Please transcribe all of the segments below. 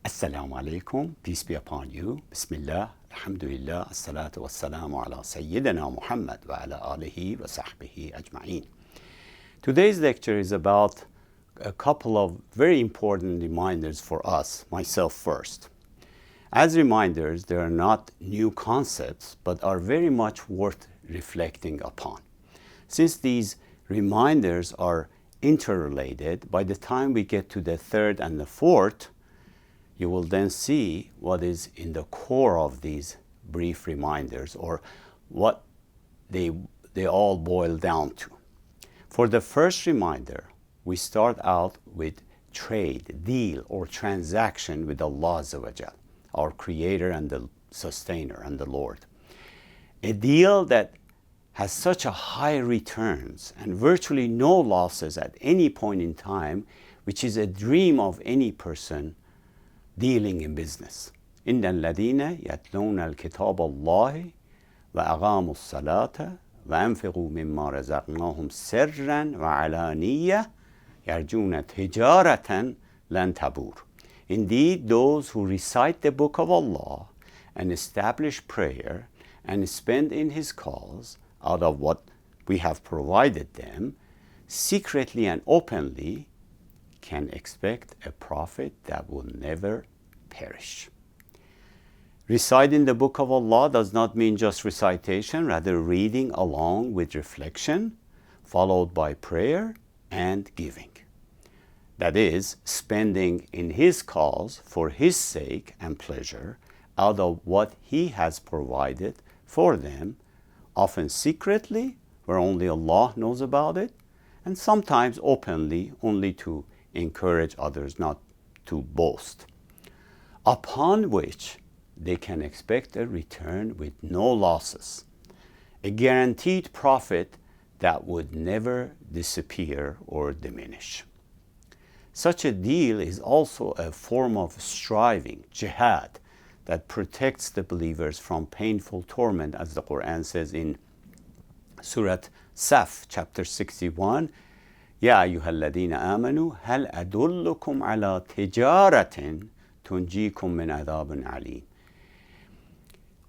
Assalamu alaikum, peace be upon you. Bismillah, alhamdulillah, as-salatu was-salamu ala Sayyidina Muhammad wa ala alihi wa sahbihi ajma'in. Today's lecture is about a couple of very important reminders for us, myself first. As reminders, they are not new concepts, but are very much worth reflecting upon. Since these reminders are interrelated, by the time we get to the third and the fourth, you will then see what is in the core of these brief reminders, or what they all boil down to. For the first reminder, we start out with trade, deal, or transaction with Allah Azza wa Jal, our Creator and the Sustainer and the Lord. A deal that has such a high returns and virtually no losses at any point in time, which is a dream of any person dealing in business. إن الذين يتلون الكتاب الله وأقاموا الصلاة وأنفقوا مما رزقناهم سرا وعلانية يرجون تجارة لن تبور. Indeed, those who recite the book of Allah and establish prayer and spend in His cause out of what we have provided them, secretly and openly, can expect a profit that will never perish. Reciting the book of Allah does not mean just recitation, rather reading along with reflection, followed by prayer and giving. That is, spending in His cause for His sake and pleasure out of what He has provided for them, often secretly, where only Allah knows about it, and sometimes openly, only to encourage others not to boast, upon which they can expect a return with no losses, a guaranteed profit that would never disappear or diminish. Such a deal is also a form of striving, jihad, that protects the believers from painful torment, as the Quran says in Surah Saf, chapter 61, يا أيها الذين آمنوا هل أدلكم على تجارة تنجيكم من عذاب عليم.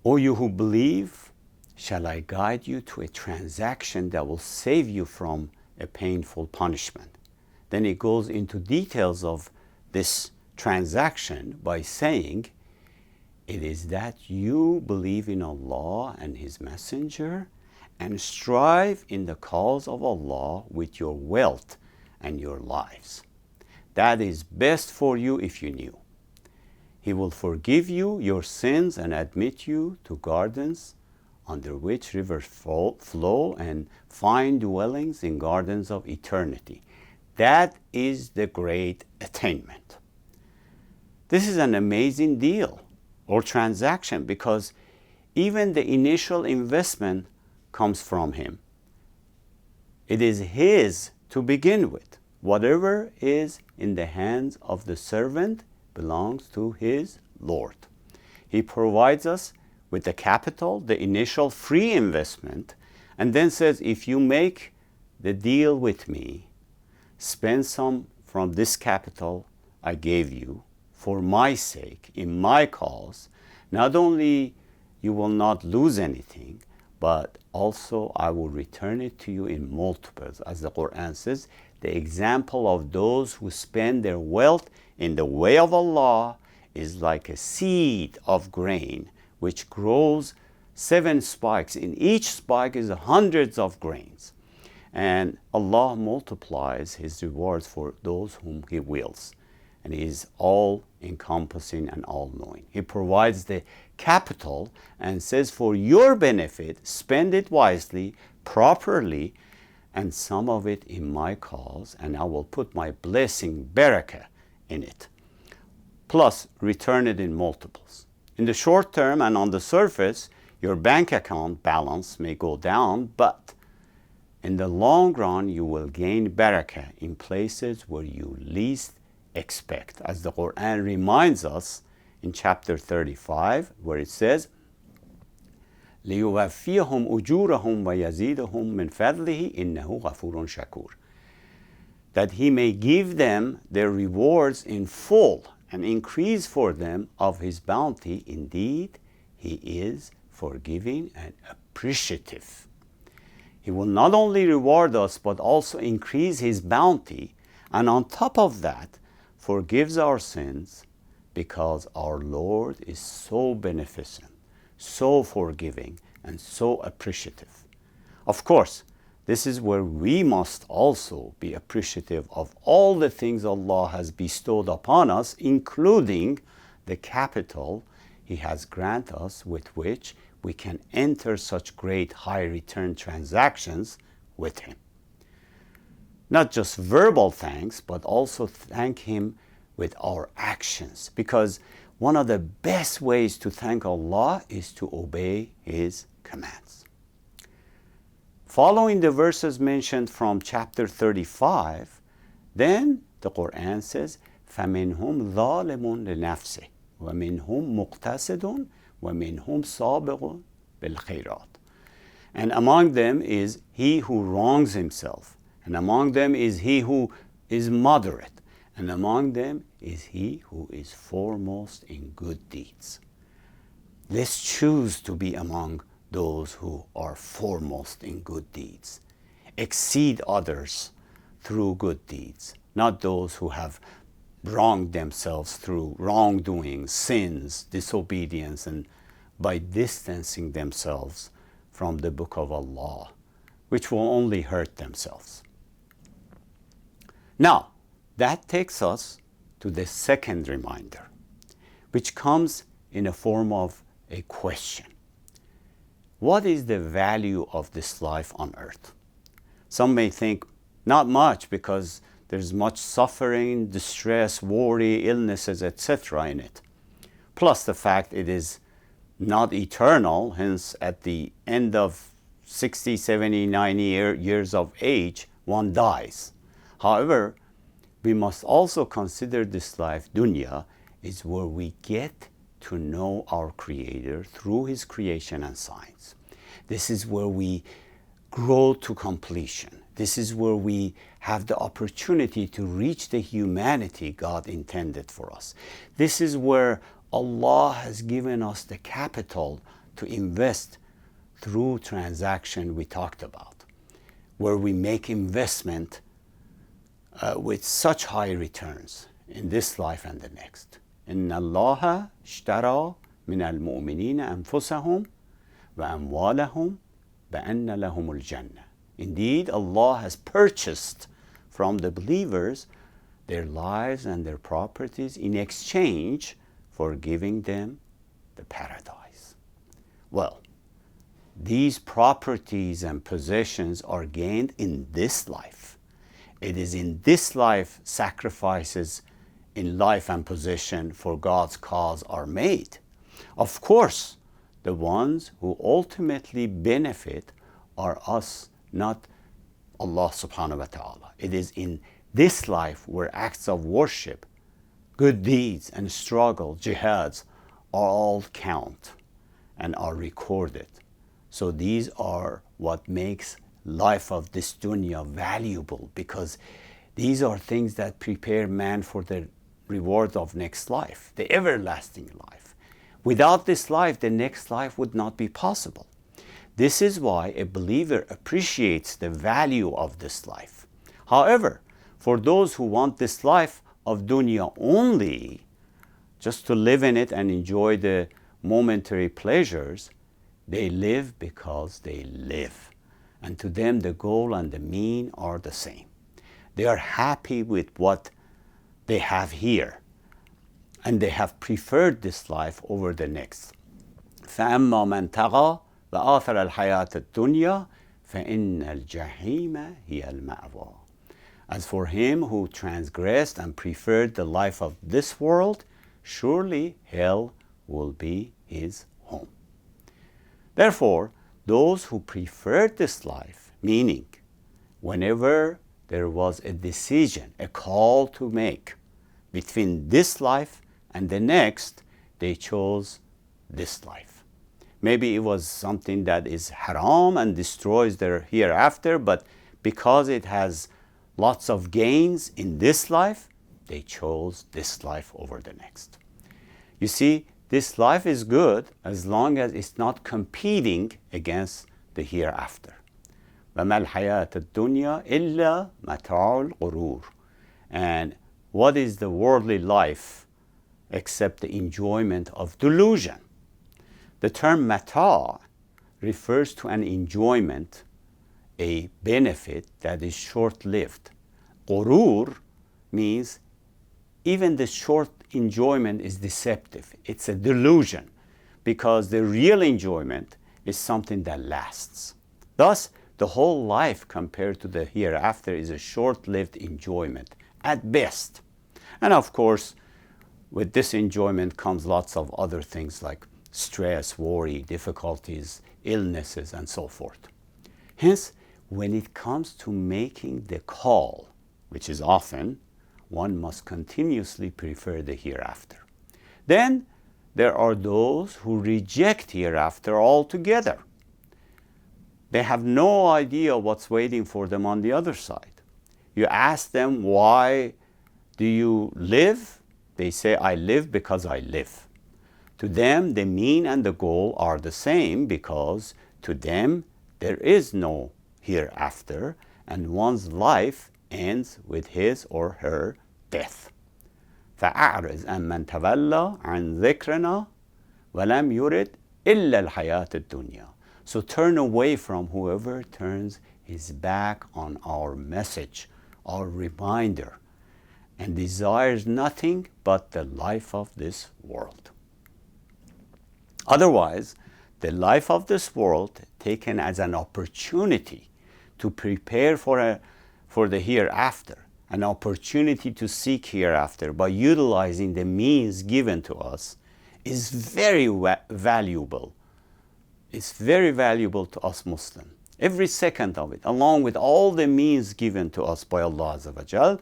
O you who believe, shall I guide you to a transaction that will save you from a painful punishment? Then it goes into details of this transaction by saying, it is that you believe in Allah and His Messenger and strive in the cause of Allah with your wealth and your lives. That is best for you if you knew. He will forgive you your sins and admit you to gardens under which rivers flow and fine dwellings in gardens of eternity. That is the great attainment. This is an amazing deal or transaction, because even the initial investment comes from Him. It is His to begin with. Whatever is in the hands of the servant belongs to his Lord. He provides us with the capital, the initial free investment, and then says, if you make the deal with me, spend some from this capital I gave you for my sake, in my cause, not only you will not lose anything, but also I will return it to you in multiples. As the Quran says, the example of those who spend their wealth in the way of Allah is like a seed of grain, which grows 7 spikes. In each spike is hundreds of grains. And Allah multiplies His rewards for those whom He wills. And He is all-encompassing and all-knowing. He provides the capital and says, for your benefit, spend it wisely, properly, and some of it in my cause, and I will put my blessing, barakah, in it. Plus, return it in multiples. In the short term and on the surface, your bank account balance may go down, but in the long run, you will gain barakah in places where you least expect. As the Quran reminds us in chapter 35, where it says, لِيُوَفِّيَهُمْ أُجُورَهُمْ وَيَزِيدَهُمْ مِنْ فَضْلِهِ إِنَّهُ غَفُورٌ شَكُورٌ. That He may give them their rewards in full and increase for them of his bounty. Indeed, he is forgiving and appreciative. He will not only reward us, but also increase his bounty, and on top of that, forgives our sins, because our Lord is so beneficent, so forgiving, and so appreciative. Of course, this is where we must also be appreciative of all the things Allah has bestowed upon us, including the capital He has granted us, with which we can enter such great high return transactions with Him. Not just verbal thanks, but also thank Him with our actions, because one of the best ways to thank Allah is to obey His commands. Following the verses mentioned from chapter 35, then the Quran says, فَمِنْهُمْ ظَالِمٌ لِنَفْسِهِ وَمِنْهُمْ مُقْتَصِدٌ وَمِنْهُمْ سَابِقٌ بِالْخَيْرَاتِ. And among them is he who wrongs himself, and among them is he who is moderate, and among them is he who is foremost in good deeds. Let's choose to be among those who are foremost in good deeds. Exceed others through good deeds, not those who have wronged themselves through wrongdoing, sins, disobedience, and by distancing themselves from the book of Allah, which will only hurt themselves. Now, that takes us to the second reminder, which comes in a form of a question. What is the value of this life on earth? Some may think not much, because there's much suffering, distress, worry, illnesses, etc. in it. Plus the fact it is not eternal, hence at the end of 60, 70, 90 years of age, one dies. However, we must also consider this life, dunya, is where we get to know our Creator through His creation and signs. This is where we grow to completion. This is where we have the opportunity to reach the humanity God intended for us. This is where Allah has given us the capital to invest through transaction we talked about, where we make investment with such high returns in this life and the next. إِنَّ اللَّهَ اشْتَرَى مِنَ الْمُؤْمِنِينَ أَنفُسَهُمْ وَأَمْوَالَهُمْ بَأَنَّ لَهُمُ الْجَنَّةِ. Indeed, Allah has purchased from the believers their lives and their properties in exchange for giving them the paradise. Well, these properties and possessions are gained in this life. It is in this life sacrifices in life and possession for God's cause are made. Of course, the ones who ultimately benefit are us, not Allah subhanahu wa ta'ala. It is in this life where acts of worship, good deeds and struggle, jihads, all count and are recorded. So these are what makes life of this dunya valuable, because these are things that prepare man for the reward of next life, the everlasting life. Without this life, the next life would not be possible. This is why a believer appreciates the value of this life. However, for those who want this life of dunya only, just to live in it and enjoy the momentary pleasures, they live because they live. And to them, the goal and the mean are the same. They are happy with what they have here, and they have preferred this life over the next. فَأَمَّا مَنْ تَغَى وَآثَرَ الْحَيَاةَ الدُّنْيَا فَإِنَّ الْجَحِيمَ هِيَ الْمَأْوَى. As for him who transgressed and preferred the life of this world, surely hell will be his home. Therefore, those who preferred this life, meaning whenever there was a decision, a call to make between this life and the next, they chose this life. Maybe it was something that is haram and destroys their hereafter, but because it has lots of gains in this life, they chose this life over the next. You see, this life is good as long as it's not competing against the hereafter. وَمَا الْحَيَاةُ الدُّنْيَا إِلَّا مَتَاعُ الْغُرُورِ. And what is the worldly life except the enjoyment of delusion? The term mata refers to an enjoyment, a benefit that is short-lived. Ghurur means even the short enjoyment is deceptive. It's a delusion because the real enjoyment is something that lasts. Thus, the whole life compared to the hereafter is a short-lived enjoyment at best. And of course, with this enjoyment comes lots of other things like stress, worry, difficulties, illnesses, and so forth. Hence, when it comes to making the call, which is often, one must continuously prefer the hereafter. Then there are those who reject hereafter altogether. They have no idea what's waiting for them on the other side. You ask them, why do you live? They say, I live because I live. To them, the mean and the goal are the same because to them, there is no hereafter, and one's life ends with his or her death. فَأَعْرِضْ عَمَّنْ تَوَلَّى عَنْ ذِكْرِنَا وَلَمْ يُرِدْ إِلَّا الْحَيَاةَ الدُّنْيَا. So turn away from whoever turns his back on our message, our reminder, and desires nothing but the life of this world. Otherwise, the life of this world, taken as an opportunity to prepare for the hereafter, an opportunity to seek hereafter by utilizing the means given to us, is very valuable. It's very valuable to us Muslims. Every second of it, along with all the means given to us by Allah Azza wa Jal,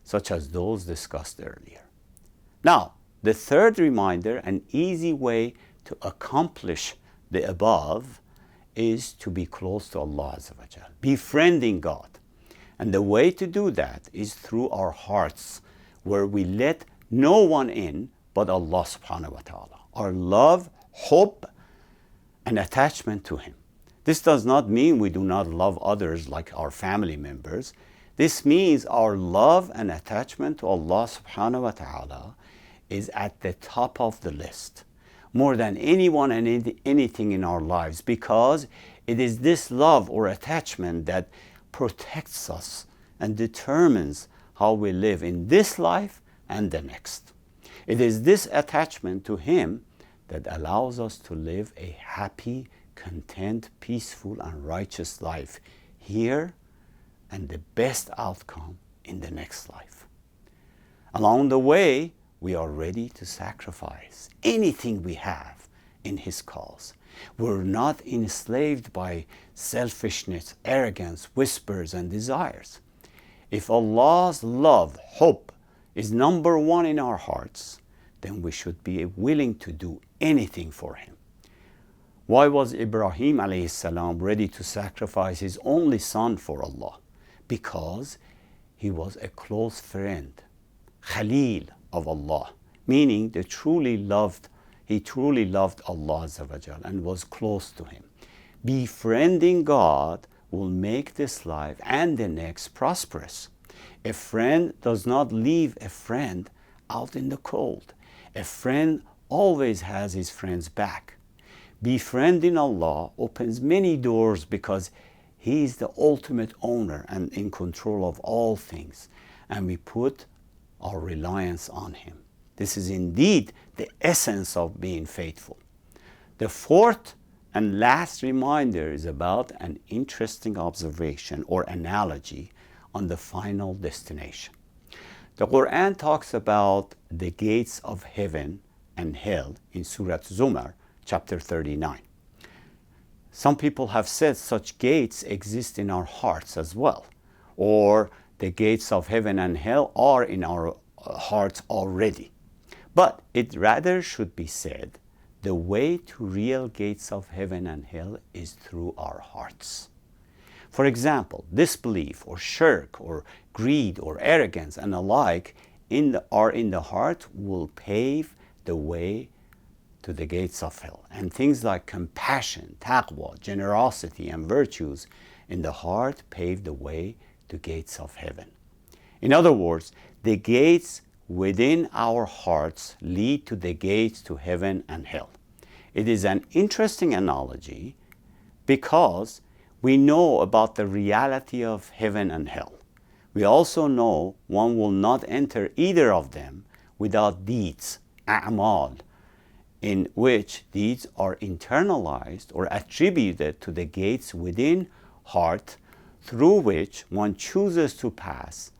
such as those discussed earlier. Now, the third reminder, an easy way to accomplish the above, is to be close to Allah Azza wa Jal, befriending God. And the way to do that is through our hearts, where we let no one in but Allah subhanahu wa ta'ala. Our love, hope, and attachment to Him. This does not mean we do not love others like our family members. This means our love and attachment to Allah subhanahu wa ta'ala is at the top of the list, more than anyone and anything in our lives, because it is this love or attachment that protects us and determines how we live in this life and the next. It is this attachment to Him that allows us to live a happy, content, peaceful, and righteous life here, and the best outcome in the next life. Along the way, we are ready to sacrifice anything we have in His cause. We're not enslaved by selfishness, arrogance, whispers, and desires. If Allah's love, hope, is number one in our hearts, then we should be willing to do anything for Him. Why was Ibrahim alayhi salam ready to sacrifice his only son for Allah? Because he was a close friend, Khalil of Allah, meaning he truly loved Allah Azza wa Jal and was close to Him. Befriending God will make this life and the next prosperous. A friend does not leave a friend out in the cold. A friend always has his friend's back. Befriending Allah opens many doors because He is the ultimate owner and in control of all things, and we put our reliance on Him. This is indeed the essence of being faithful. The fourth and last reminder is about an interesting observation or analogy on the final destination. The Quran talks about the gates of heaven and hell in Surah Zumar, chapter 39. Some people have said such gates exist in our hearts as well, or the gates of heaven and hell are in our hearts already. But it rather should be said, the way to real gates of heaven and hell is through our hearts. For example, disbelief or shirk or greed or arrogance and alike are in the heart will pave the way to the gates of hell. And things like compassion, taqwa, generosity, and virtues in the heart pave the way to gates of heaven. In other words, the gates within our hearts lead to the gates to heaven and hell. It is an interesting analogy because we know about the reality of heaven and hell. We also know one will not enter either of them without deeds, a'mal, in which deeds are internalized or attributed to the gates within heart through which one chooses to pass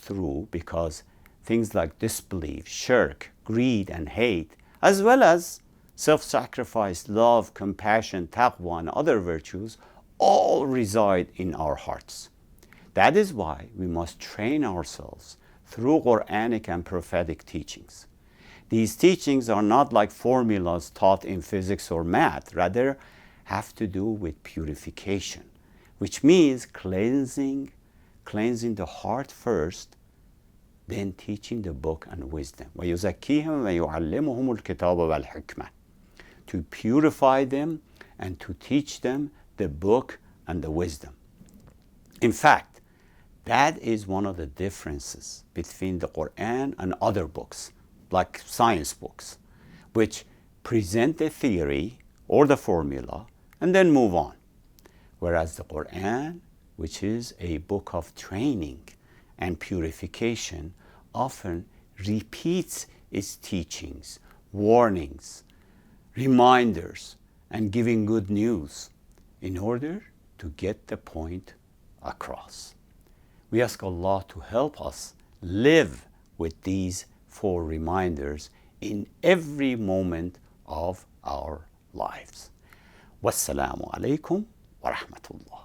through, because things like disbelief, shirk, greed, and hate, as well as self-sacrifice, love, compassion, taqwa, and other virtues, all reside in our hearts. That is why we must train ourselves through Quranic and prophetic teachings. These teachings are not like formulas taught in physics or math, rather have to do with purification, which means cleansing the heart first, then teaching the book and wisdom. وَيُزَكِّيهِمْ وَيُعَلِّمُهُمُ الْكِتَابَ وَالْحِكْمَةِ, to purify them and to teach them the book and the wisdom. In fact, that is one of the differences between the Quran and other books, like science books, which present the theory or the formula and then move on. Whereas the Quran, which is a book of training and purification, often repeats its teachings, warnings, reminders, and giving good news in order to get the point across. We ask Allah to help us live with these 4 reminders in every moment of our lives. Wassalamu alaikum wa rahmatullah.